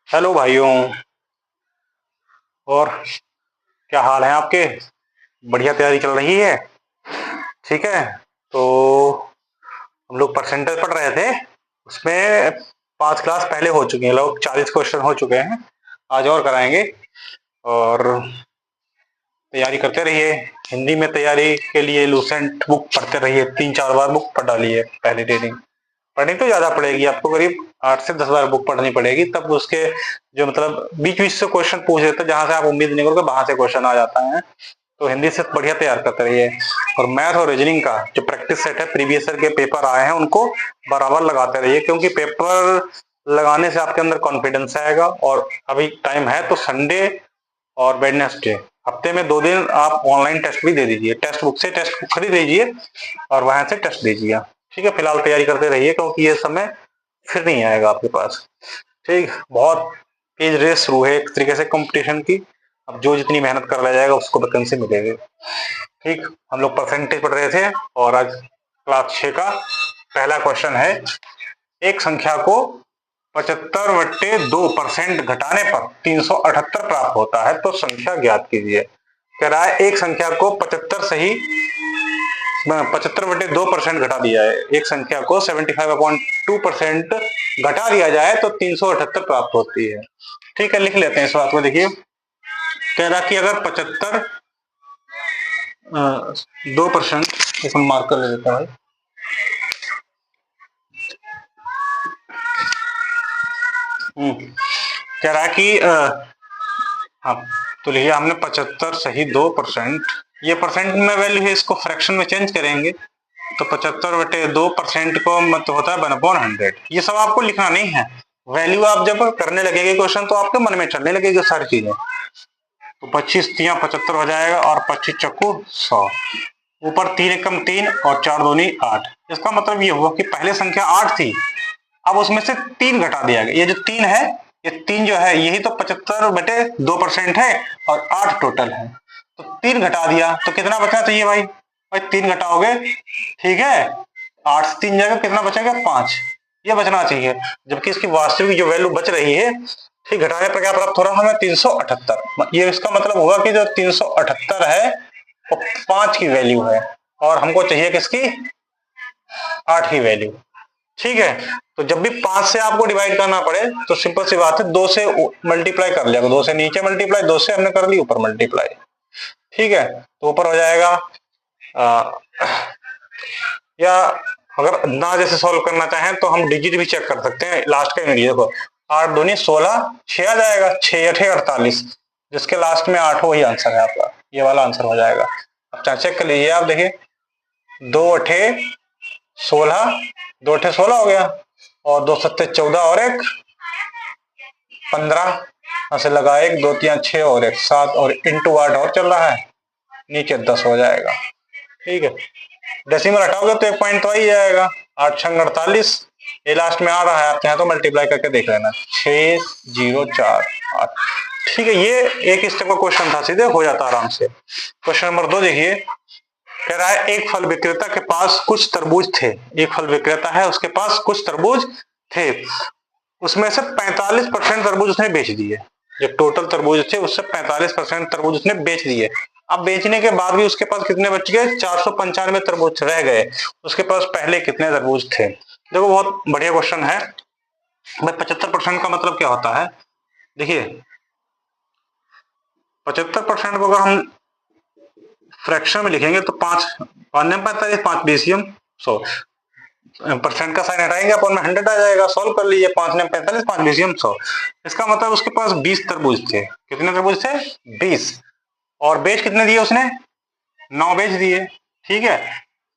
Hello भाइयों। और क्या हाल है आपके? बढ़िया तैयारी चल रही है? ठीक है। तो हम लोग परसेंटेज पढ़ रहे थे, उसमें 5 क्लास पहले हो चुकी हैं, लोग 40 क्वेश्चन हो चुके हैं। आज और कराएंगे और तैयारी करते रहिए। हिंदी में तैयारी के लिए लूसेंट बुक पढ़ते रहिए, 3-4 बार बुक पढ़ डालिए। पहली रीडिंग पढ़नी तो ज्यादा पड़ेगी आपको, करीब 8 से 10 बार बुक पढ़नी पड़ेगी, तब उसके जो मतलब बीच बीच से क्वेश्चन पूछ देते हैं जहां से आप उम्मीद नहीं करोगे वहां से क्वेश्चन आ जाता है। तो हिंदी से बढ़िया तैयार करते रहिए। और मैथ और रीजनिंग का जो प्रैक्टिस सेट है, प्रीवियस ईयर के पेपर आए हैं उनको बराबर लगाते रहिए, क्योंकि पेपर लगाने से आपके अंदर कॉन्फिडेंस आएगा। और अभी टाइम है तो संडे और वेडनेसडे, हफ्ते में 2 दिन आप ऑनलाइन टेस्ट भी दे दीजिए। टेक्स्ट बुक से टेस्ट बुक खरीद लीजिए और वहां से टेस्ट दीजिए। ठीक है, फिलहाल तैयारी करते रहिए, क्योंकि ये समय फिर नहीं आएगा आपके पास। ठीक, बहुत तेज रेस शुरू है एक तरीके से कंपटीशन की। अब जो जितनी मेहनत कर लिया जाएगा उसको वैकेंसी मिलेगी। ठीक, हम लोग परसेंटेज पढ़ रहे थे और आज क्लास 6 का पहला क्वेश्चन है। एक संख्या को 75/2% घटाने पर 378 प्राप्त होता है, तो संख्या ज्ञात कीजिए। कह रहा है एक संख्या को 75/2% घटा दिया है, एक संख्या को 75/2% घटा दिया जाए तो 378 प्राप्त होती है। ठीक है, लिख लेते हैं इस बात को। देखिए, कह रहा कि अगर 2%, इसमें मार्क कर देता है। कह रहा कि हाँ, तो लिखिए हमने 75 सही 2%, ये परसेंट में वैल्यू है, इसको फ्रैक्शन में चेंज करेंगे तो 75/2% को मतलब होता है 1/100। ये सब आपको लिखना नहीं है, वैल्यू आप जब करने लगेंगे क्वेश्चन तो आपके मन में चलने लगेगी सारी चीजें। तो 25×3 = 75 हो जाएगा और 25×4 = 100। ऊपर 3 एकम 3 और 4 दूनी 8। इसका मतलब ये हुआ कि पहले संख्या 8 थी, अब उसमें से 3 घटा दिया गया। ये जो 3 है, ये 3 जो है यही तो 75/2% है और 8 टोटल है। तो 3 घटा दिया तो कितना बचना चाहिए भाई? भाई 3 घटाओगे, ठीक है, 8 से 3 जाएगा, कितना बचेगा? 5। ये बचना चाहिए, जबकि इसकी वास्तविक जो वैल्यू बच रही है, ठीक, घटाने पर क्या प्राप्त हो रहा है हमें? 378। ये इसका मतलब हुआ कि जो 378 है वो 5 की वैल्यू है और हमको चाहिए किसकी? 8 की वैल्यू। ठीक है, तो जब भी 5 से आपको डिवाइड करना पड़े तो सिंपल सी बात है, 2 से मल्टीप्लाई कर लिया, 2 से नीचे मल्टीप्लाई, 2 से हमने कर ली ऊपर मल्टीप्लाई। ठीक है, तो ऊपर हो जाएगा या अगर ना जैसे सॉल्व करना चाहें तो हम डिजिट भी चेक कर सकते हैं। लास्ट का यूनिट देखो, 8 दूनी 16, 6 आ जाएगा, 6×8 = 48, जिसके लास्ट में 8 हो वही आंसर है आपका, ये वाला आंसर हो जाएगा। अब चेक कर लीजिए आप, देखिए 2×8 = 16, 2×8 = 16 हो गया, और 2×7 = 14 और 1 15, ऐसे लगा 1 2 3 6 और 1 7 और इंटू 8 और चल रहा है, नीचे 10 हो जाएगा। ठीक है, डेसिमल हटाओगे तो 1 पॉइंट तो आ ही जाएगा, 8×6 = 48। ये लास्ट में आ रहा है, आप चाहें तो मल्टीप्लाई करके देख लेना, 6048। ठीक है, ये एक स्टेप का क्वेश्चन था, सीधे हो जाता आराम से। क्वेश्चन नंबर 2 देखिए, कह रहा है एक फल विक्रेता के पास कुछ तरबूज थे। एक फल विक्रेता है, उसके पास कुछ तरबूज थे, उसमें से 45% तरबूज उसने बेच दिए। जो टोटल तरबूज थे उससे 45% तरबूज उसने बेच दिए। अब बेचने के बाद भी उसके पास कितने बच गए? 495 तरबूज रह गए। उसके पास पहले कितने तरबूज थे? देखो, बहुत बढ़िया क्वेश्चन है भाई। 75% का मतलब क्या होता है? देखिए, 75% को अगर हम फ्रैक्शन में लिखेंगे तो 5 5 45, 5 बीसियम 100, परसेंट का साइन हटाएंगे अपन में 100 आ जाएगा। सॉल्व कर लीजिए, 5 ने 45, 5 बीसियम 100। इसका मतलब उसके पास 20 तरबूज थे। कितने तरबूज थे? 20। और बेच कितने दिए उसने? 9 बेच दिए। ठीक है,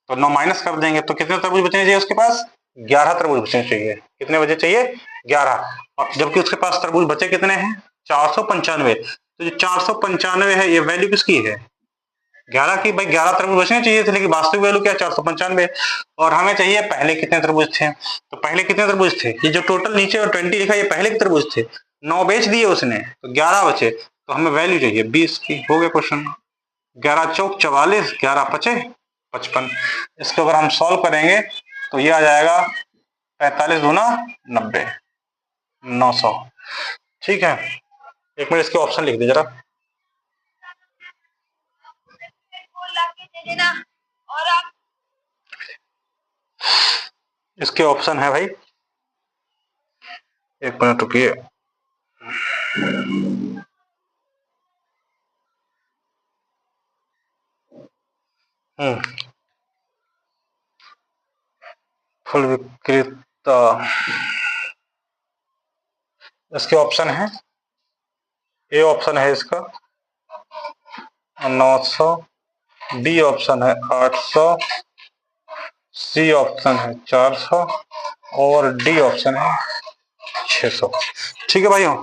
तो 9 माइनस कर देंगे तो कितने तरबूज बचने चाहिए उसके पास? 11 तरबूज बचने चाहिए। कितने बचे चाहिए? 11। और जबकि उसके पास तरबूज बचे कितने हैं? 495। तो जो 495 है, ये वैल्यू किसकी है? 11 की। भाई 11 तरबूज बचने चाहिए थे, लेकिन वास्तविक वैल्यू क्या? 495। और हमें चाहिए पहले कितने तरबूज थे, तो पहले कितने तरबूज थे? ये जो टोटल नीचे 20 लिखा है, ये पहले के तरबूज थे। 9 बेच दिए उसने तो 11 बचे, तो हमें वैल्यू चाहिए 20 की। हो गया क्वेश्चन। 11 चौक 44, 11 पचे 55। इसको अगर हम सॉल्व करेंगे तो ये आ जाएगा 45 दूना 90, 900। ठीक है, एक मिनट इसके ऑप्शन लिख दे जरा। इसके ऑप्शन है भाई, एक मिनट रुकिए। फल विक्रेता, इसके ऑप्शन है, ए ऑप्शन है इसका 900, बी ऑप्शन है 800, सी ऑप्शन है 400 और डी ऑप्शन है 600। ठीक है भाइयों,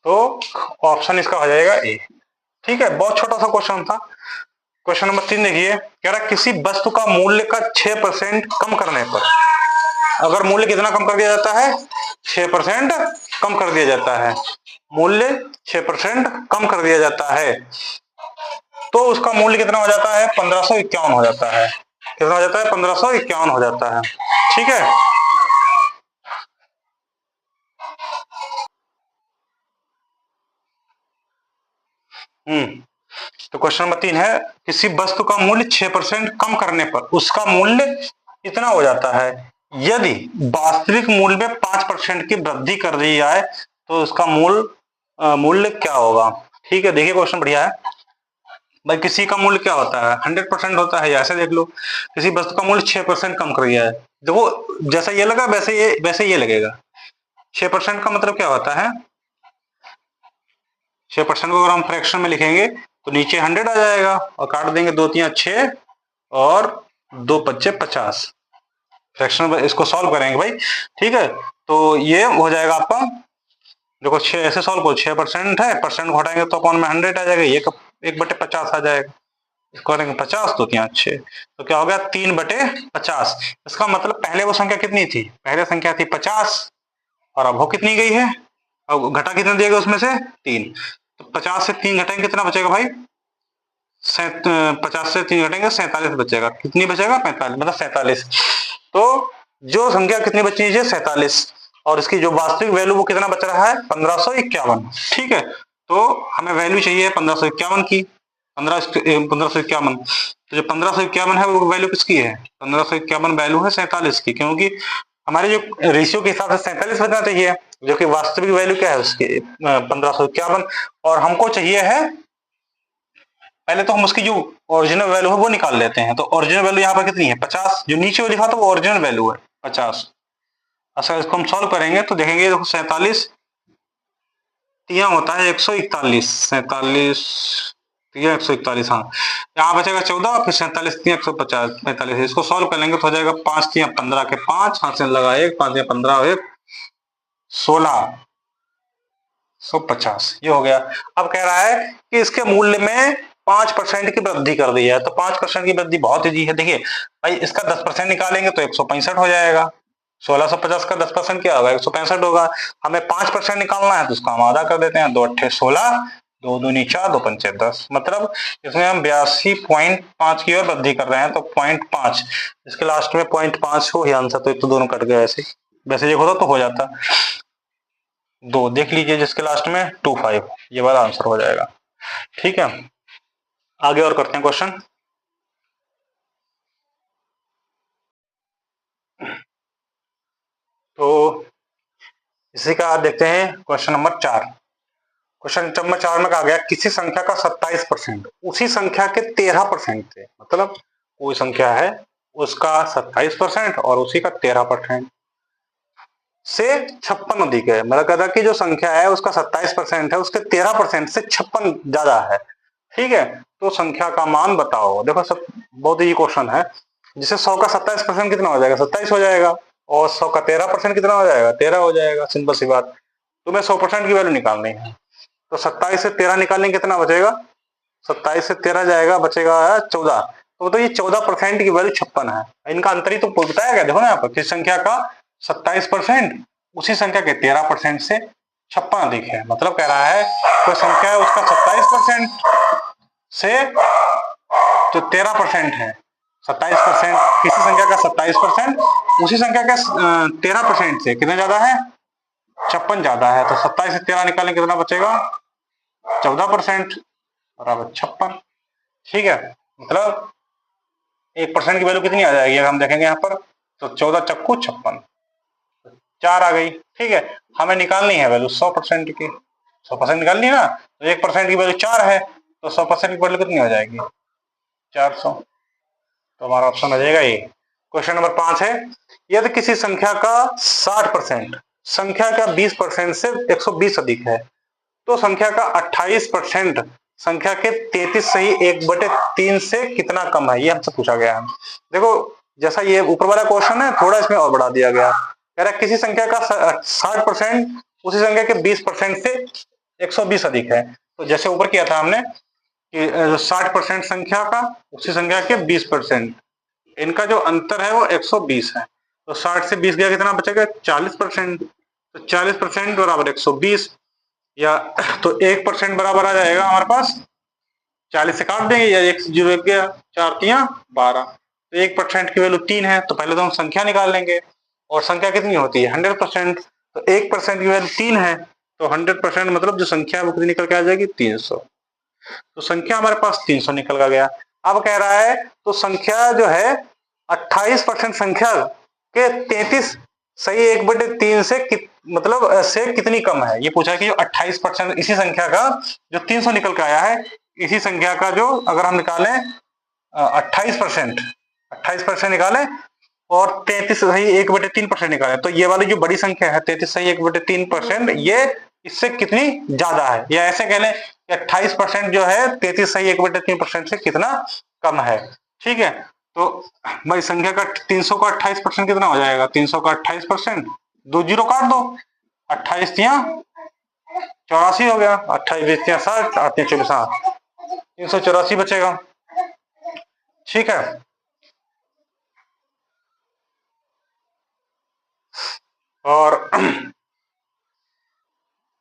तो ऑप्शन इसका हो जाएगा ए। ठीक है, बहुत छोटा सा क्वेश्चन था। क्वेश्चन नंबर 3 देखिए, कह रहा किसी वस्तु का मूल्य का 6% कम करने पर, अगर मूल्य कितना कम कर दिया जाता है, 6% कम कर दिया जाता है, मूल्य 6% कम कर दिया जाता है, तो उसका मूल्य कितना हो जाता है, 1551 हो जाता है। कितना हो जाता है, 1551 हो जाता है। ठीक है, तो क्वेश्चन नंबर 3 है, किसी वस्तु का मूल्य 6% कम करने पर उसका मूल्य इतना हो जाता है, यदि वास्तविक मूल्य में 5% की वृद्धि कर दी जाए तो उसका मूल्य क्या होगा। ठीक है, देखिए क्वेश्चन बढ़िया है भाई। किसी का मूल्य क्या होता है, 100% होता है, ऐसे देख लो, किसी वस्तु का मूल्य 6% कम कर दिया है। देखो जैसा ये लगा वैसे ये लगेगा। 6% का मतलब क्या होता है, 6% को अगर हम फ्रैक्शन में लिखेंगे तो नीचे 100 आ जाएगा और काट देंगे, 2 3 6 और 2 5 50। फ्रैक्शन में इसको सॉल्व करेंगे भाई। ठीक है, तो ये हो जाएगा आपका, देखो 6 ऐसे सॉल्व करो, 6% है, परसेंट घटाएंगे तो अपॉन में 100 आ जाएगा, ये 1/50 आ जाएगा। इसको करेंगे 50 तो 3 6, तो क्या हो गया 3/50। इसका मतलब पहले वो संख्या कितनी थी, पहले संख्या थी 50 और अब वो कितनी गई है, अब घटा कितना दिया गया उसमें से 3। तो 50 से 3 घटाएंगे कितना बचेगा भाई, 50 से 3 घटेंगे 47 बचेगा। कितनी बचेगा, 45, मतलब 47। तो जो संख्या कितनी बची है, 47, और इसकी जो वास्तविक वैल्यू वो कितना बच रहा है, 1551। ठीक है, तो हमें वैल्यू चाहिए 1551 की, 1551। तो जो 1551 है वो वैल्यू किसकी है, 1551 वैल्यू है 47 की, क्योंकि हमारे जो रेशियो के हिसाब से 47 बचना चाहिए, जो कि वास्तविक वैल्यू क्या है उसकी 1551, और हमको चाहिए है, पहले तो हम उसकी जो ओरिजिनल वैल्यू है वो निकाल लेते हैं। तो ओरिजिनल वैल्यू यहाँ पर कितनी है, 50, जो नीचे वो लिखा था वो ओरिजिनल वैल्यू है 50। अच्छा, इसको हम सॉल्व करेंगे तो देखेंगे, देखो 47 तिया होता है 141, 47 तिया 141, हाँ, यहाँ बचेगा 14, फिर 47 तिया 150, 45। इसको सॉल्व कर लेंगे तो हो जाएगा 5 तिया 15 के 5, हाथ से लगा 1, 5 तिया 15, 1 1650, ये हो गया। अब कह रहा है कि इसके मूल्य में 5% की वृद्धि कर दी है, तो 5% की वृद्धि बहुत ईजी है। देखिए भाई, इसका 10% निकालेंगे तो 165 हो जाएगा, 1650 का 10% क्या होगा, 165 होगा। हमें 5% निकालना है तो उसका हम आधा कर देते हैं, 2 8 16, 2 दूनी 4, 2 पंचे 10, मतलब इसमें हम 82.5 की ओर वृद्धि कर रहे हैं, तो 0.5, इसके लास्ट में 0.5 हो ही आंसर, तो एक तो दोनों कट गए, ऐसे वैसे ये होता तो हो जाता। 2 देख लीजिए, जिसके लास्ट में 25, ये वाला आंसर हो जाएगा। ठीक है, आगे और करते हैं क्वेश्चन। तो इसी का देखते हैं क्वेश्चन नंबर 4। क्वेश्चन नंबर 4 में कहा गया किसी संख्या का 27% उसी संख्या के 13% से, मतलब कोई संख्या है उसका 27% और उसी का 13% से 56 अधिक है। मतलब कहता कि जो संख्या है उसका 27% है, उसके 13% से 56 ज्यादा है। ठीक है, तो संख्या का मान बताओ। देखो सब बहुत ही क्वेश्चन है, जिसे 100 का 27% कितना हो जाएगा, 27 हो जाएगा, और 100 का 13% कितना हो जाएगा, 13 हो जाएगा। सिंपल सी बात, तुम्हें 100% की वैल्यू निकालनी है, तो 27 से 13 निकालने कितना बचेगा, 27 से 13 जाएगा, बचेगा 14। तो ये 14% की वैल्यू 56 है। इनका अंतर ही तो बताया गया, देखो ना यहाँ पर, किस संख्या का 27% उसी संख्या के 13% से 56 अधिक है। मतलब कह रहा है कोई संख्या है उसका 27% से जो 13% है 27%, किसी संख्या का 27%, उसी संख्या का 13% से कितना ज्यादा है, 56 ज्यादा है। तो 27 से 13 निकालें कितना बचेगा, 14% बराबर 56। ठीक है, मतलब 1% की वैल्यू कितनी आ जाएगी अगर हम देखेंगे यहाँ पर, तो 14 चक्कू 56, 4 आ गई। ठीक है, हमें निकालनी है वैल्यू 100% की, 100% निकालनी है ना, तो 1% की वैल्यू 4 है, तो 100% की वैल्यू कितनी हो जाएगी, 400। तो हमारा ऑप्शन हो जाएगा ये। क्वेश्चन नंबर 5 है, यदि किसी संख्या का 60% संख्या का 20% से 120 अधिक है, तो संख्या का 28% संख्या के 33 सही 1/3 से कितना कम है, ये हमसे पूछा गया है। देखो, जैसा ये ऊपर वाला क्वेश्चन है, थोड़ा इसमें और बढ़ा दिया गया। कह रहा है किसी संख्या का 60% उसी संख्या के 20% से 120 अधिक है। तो जैसे ऊपर किया था हमने कि 60% संख्या का उसी संख्या के 20%, इनका जो अंतर है वो 120 है। तो 60 से 20 गया कितना बचेगा, 40%। तो 40% बराबर 120, या तो 1% बराबर आ जाएगा हमारे पास, 40 से काट देंगे, या 1 से 0 गया, 4 तियां 12। तो 1% की वैल्यू 3 है, तो पहले तो हम संख्या निकाल लेंगे, और संख्या कितनी होती है 100%। तो 1% की वैल्यू 3 है, तो 100% मतलब जो संख्या है वो कितनी निकल के आ जाएगी, 300। तो संख्या हमारे पास 300 निकल का गया। अब कह रहा है तो संख्या जो है 28% संख्या के 33 सही 1/3 से मतलब से कितनी कम है, ये पूछा कि जो 28% इसी संख्या का जो 300 निकल के आया है, इसी संख्या का जो अगर हम निकालें 28% निकालें, और 33 सही 1/3% निकालें, तो ये वाली जो बड़ी संख्या है 33 सही 1/3%, ये इससे कितनी ज्यादा है, या ऐसे कह लें कि 28% जो है 33 सही 1/3% से कितना कम है। ठीक है, तो भाई संख्या का 300 का 28% कितना हो जाएगा, 300 का 28%, 2 जीरो काट दो, 28 तियां 84 हो गया, 28 तियां 60, 8 तियां 24, 384 बचेगा। ठीक है, और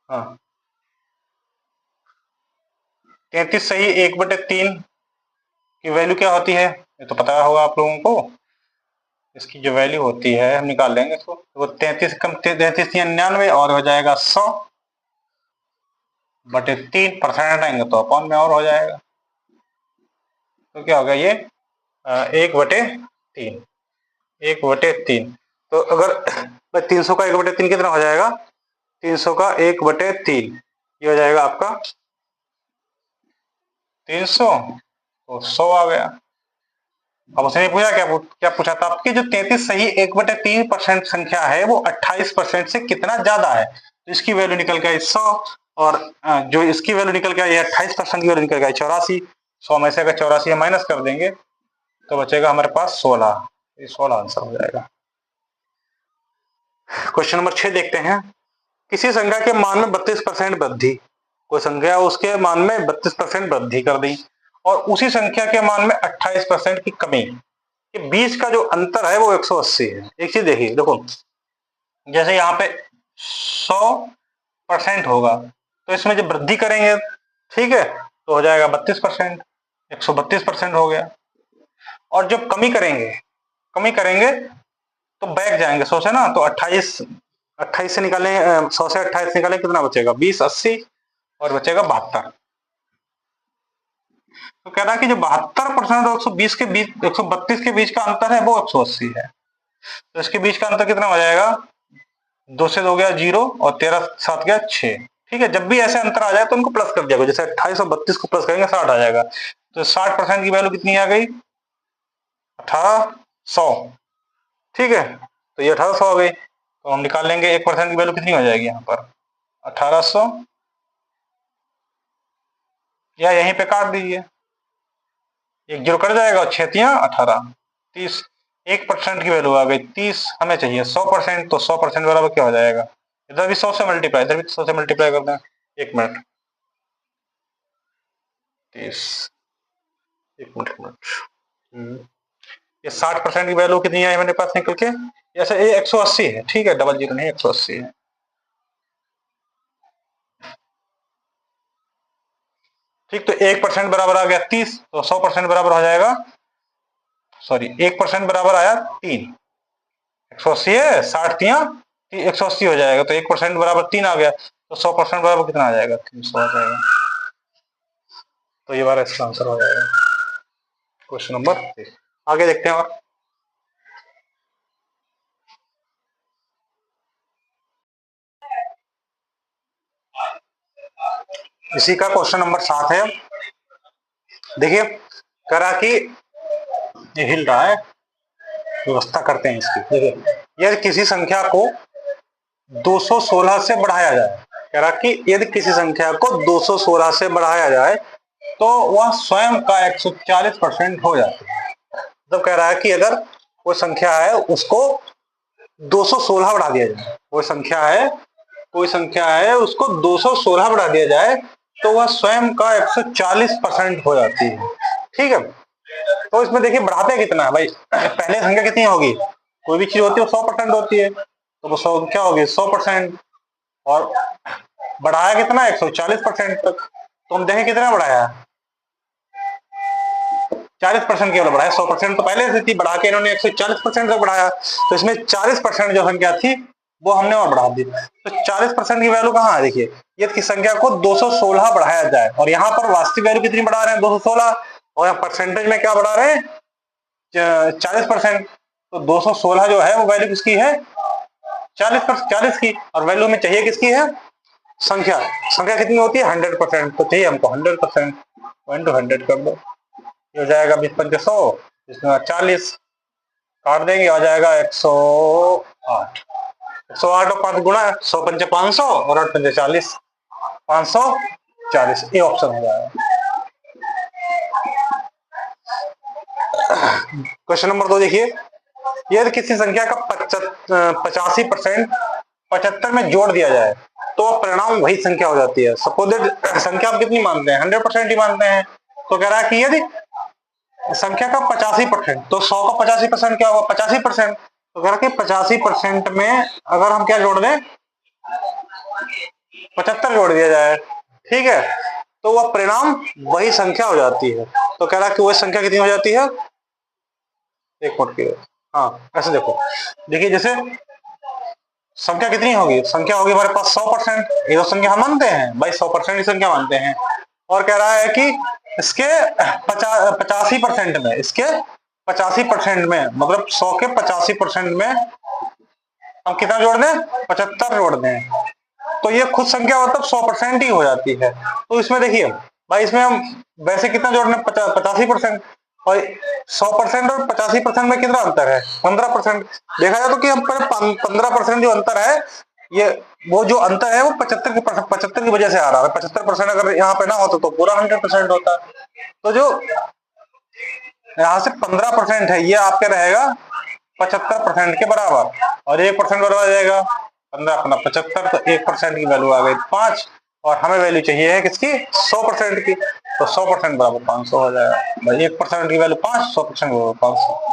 हाँ, 33 सही 1/3 की वैल्यू क्या होती है, ये तो पता होगा आप लोगों को। इसकी जो वैल्यू होती है हम निकाल लेंगे इसको, तो 33 कम 33 99, और हो जाएगा 100/3%, आएंगे तो अपॉन में और हो जाएगा, तो क्या होगा ये 1/3, 1/3। तो अगर 300 का 1/3 कितना हो जाएगा, 300 का 1/3 ये हो जाएगा आपका 300, तो 100 आ गया। अब उसने पूछा क्या पूछा था आपकी, जो 33 सही 1/3% संख्या है वो 28% से कितना ज्यादा है, तो इसकी वैल्यू निकल के आई 100, और जो इसकी वैल्यू निकल के आई 28% की वैल्यू निकल के आई 84। 100 में से अगर 84 माइनस कर देंगे तो बचेगा हमारे पास 16, ये 16 आंसर हो जाएगा। क्वेश्चन नंबर 6 देखते हैं, किसी संख्या के मान में 32% वृद्धि, कोई संख्या उसके मान में 32% वृद्धि कर दी, और उसी संख्या के मान में 28% की कमी, के बीच का जो अंतर है वो 180 है। एक चीज देखिए, देखो जैसे यहाँ पे 100% होगा, तो इसमें जब वृद्धि करेंगे, ठीक है, तो हो जाएगा 32%, 132% हो गया। और जब कमी करेंगे तो बैक जाएंगे 100 से ना, तो 28 से निकालें, 100 से 28 निकालें कितना बचेगा, 20, 80, और बचेगा 72। तो कह रहा है कि जो 72% और 120 के बीच 132 के बीच का अंतर है वो 180 है। तो इसके बीच का अंतर कितना हो जाएगा, 2 से 2 गया 0, और 13 7 गया 6। ठीक है, जब भी ऐसे अंतर आ जाए तो उनको प्लस कर दिया, जैसे 28 और 32 को प्लस करेंगे 60 आ जाएगा। तो 60% की वैल्यू कितनी आ गई, 1800। ठीक है, तो ये 1800 आ गई, तो हम निकाल लेंगे 1% की वैल्यू कितनी हो जाएगी यहाँ पर, 1800, या यहीं पे काट दीजिए, 1 जीरो कट जाएगा, और 6 तियां 18, 30, 1% की वैल्यू आ गई 30, हमें चाहिए 100%, तो 100% बराबर क्या हो जाएगा, इधर भी 100 से मल्टीप्लाई, इधर भी 100 से मल्टीप्लाई कर दें, 1 मिनट, 30, 1 मिनट, 1 मिनट, ये 60% की वैल्यू कितनी आई मेरे पास निकल के, जैसे ये 180 है, ठीक है, डबल जीरो नहीं 180 है। ठीक, तो 1% बराबर आ गया 30, तो 100% बराबर हो जाएगा सॉरी 1% बराबर आया 3, 180 है, 60 तिया 180 हो जाएगा, तो 1% बराबर 3 आ गया, तो 100% बराबर कितना आ जाएगा, 300 आ जाएगा। तो ये हमारा इसका आंसर हो जाएगा क्वेश्चन नंबर 3। आगे देखते हैं और इसी का क्वेश्चन नंबर 7 है। देखिए करा कि ये हिल रहा है, व्यवस्था करते हैं इसकी। देखिए यदि किसी संख्या को 216 से बढ़ाया जाए, कह रहा कि यदि किसी संख्या को 216 से बढ़ाया जाए तो वह स्वयं का 140% हो जाती है। तो कह रहा है कि अगर कोई संख्या है उसको 216 बढ़ा दिया जाए, कोई संख्या है उसको 216 बढ़ा दिया जाए तो वह स्वयं का 140% हो जाती है। ठीक है, तो इसमें देखिए बढ़ाते कितना है भाई, पहले संख्या कितनी होगी, कोई भी चीज होती है वो 100% होती है, तो वो संख्या होगी 100%, और बढ़ाया कितना 140% तक। तो हम देखें कितना बढ़ाया, 40% केवल बढ़ाया, 100% तो पहले से थी, बढ़ा के इन्होंने 140% तक बढ़ाया, तो इसमें 40% जो संख्या थी वो हमने और बढ़ा दी। तो 40% की वैल्यू कहाँ है, देखिए यदि की संख्या को 216 बढ़ाया जाए, और यहाँ पर वास्तविक वैल्यू कितनी बढ़ा रहे हैं 216, और यहाँ परसेंटेज में क्या बढ़ा रहे हैं 40%, तो 216 जो है वो वैल्यू किसकी है 40 की, और वैल्यू में चाहिए किसकी है संख्या कितनी होती है 100%, तो चाहिए हमको 100%, 100 कर दो, ये हो जाएगा 20×500, इसमें 40 काट देंगे, आ जाएगा 108, 108 और 5 गुणा 100 पंचे 500 और 8 पंचे 40, 540, ये ऑप्शन हो जाएगा। क्वेश्चन नंबर 2 देखिए, यदि किसी संख्या का 85% 75 में जोड़ दिया जाए तो परिणाम वही संख्या हो जाती है। सपोजेड संख्या आप कितनी मानते हैं 100% ही मानते हैं, तो कह रहा है कि यदि संख्या का 85%, तो 100 का 85% क्या होगा 85%, तो कह रहा है कि 85% में अगर हम क्या जोड़ दें 75 जोड़ दिया जाए, ठीक है, तो वह परिणाम वही संख्या हो जाती है। तो कह रहा है कि वह संख्या कितनी हो जाती है, एक मिनट की, हाँ ऐसे देखो, देखिए जैसे संख्या कितनी होगी, संख्या होगी हमारे पास 100%, ये तो संख्या हम मानते हैं भाई 100% की संख्या मानते हैं, और कह रहा है कि इसके 85% में, इसके 85% में मतलब 100 के 85% में हम कितना जोड़ दें 75 जोड़ दें, तो ये खुद संख्या मतलब 100% ही हो जाती है। तो इसमें देखिए भाई इसमें हम वैसे कितना जोड़ रहे हैं 85%, और 100% और 85% में कितना अंतर है 15%। देखा जाए तो कि हम 15% जो अंतर है, ये वो जो अंतर है वो 75 की वजह से आ रहा है। 75% अगर यहाँ पे ना होता तो पूरा 100% होता। तो जो यहाँ से 15% है ये आपके रहेगा 75% के बराबर, और 1% बराबर आ जाएगा 15 अपना 75, तो 1% की वैल्यू आ गई 5, और हमें वैल्यू चाहिए है किसकी 100% की, तो 100% बराबर 500 हो जाएगा भाई, 1% की वैल्यू 5, 100% बराबर 500।